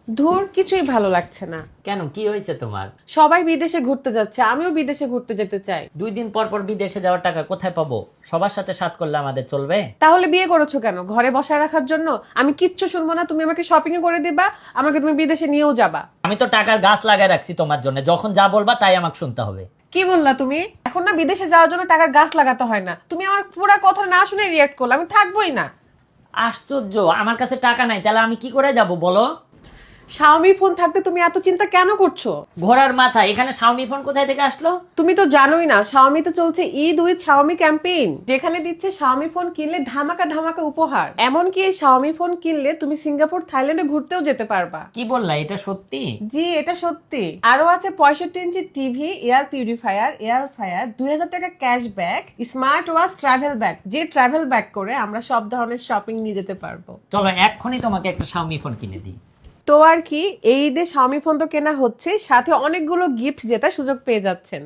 ধুর, কিছুই ভালো লাগছে না। কেন, কি হয়েছে তোমার? সবাই বিদেশে ঘুরতে যাচ্ছে, আমিও বিদেশে ঘুরতে যেতে চাই। 2 দিন পর পর বিদেশে যাওয়ার টাকা কোথায় পাবো? সবার সাথে সাথ করলে আমাদের চলবে? তাহলে বিয়ে করেছো কেন? ঘরে বসায় রাখার জন্য? আমি কিচ্ছু শুনবো না, তুমি আমাকে শপিং করে দিবা, আমাকে তুমি বিদেশে নিয়েও যাবা। আমি তো টাকার গাছ লাগায় রাখছি তোমার জন্য, যখন যা বলবা তাই আমাকে শুনতে হবে। কি বললা তুমি? এখন না বিদেশে যাওয়ার জন্য টাকার গাছ লাগাতে হয় না। তুমি আমার পুরো কথা না শুনে রিয়াক্ট করলে, আমি থাকবোই না। আশ্চর্য, আমার কাছে টাকা নাই, তাহলে আমি কি করে যাব বলো? শাওমি ফোন থাকতে তুমি এত চিন্তা কেন করছো? ঘোড়ার মাথা, এখানে শাওমি ফোন কোথায় থেকে আসলো? তুমি তো জানোই না, শাওমিতে চলছে ঈদ উইথ শাওমি ক্যাম্পেইন, যেখানে দিচ্ছে শাওমি ফোন কিনলে ধামাকা ধামাকা উপহার। এমনকি এই শাওমি ফোন কিনলে তুমি সিঙ্গাপুর, থাইল্যান্ডে ঘুরতেও যেতে পারবা। কি বললা, এটা সত্যি? জি, এটা সত্যি। আরো আছে 65 inch TV, air purifier, air fire, 2000 টাকা cashback, smart watch, travel bag, যে ট্রাভেল ব্যাগ করে আমরা সব ধরনের শপিং নিয়ে যেতে পারবো। চলো এক্ষুনি তোমাকে একটা শাওমি ফোন কিনে দিই। তো আর কি, এই ঈদে শাওমি ফোন তো কেনা হচ্ছে, সাথে অনেকগুলো গিফট জেতার সুযোগ পেয়ে যাচ্ছেন।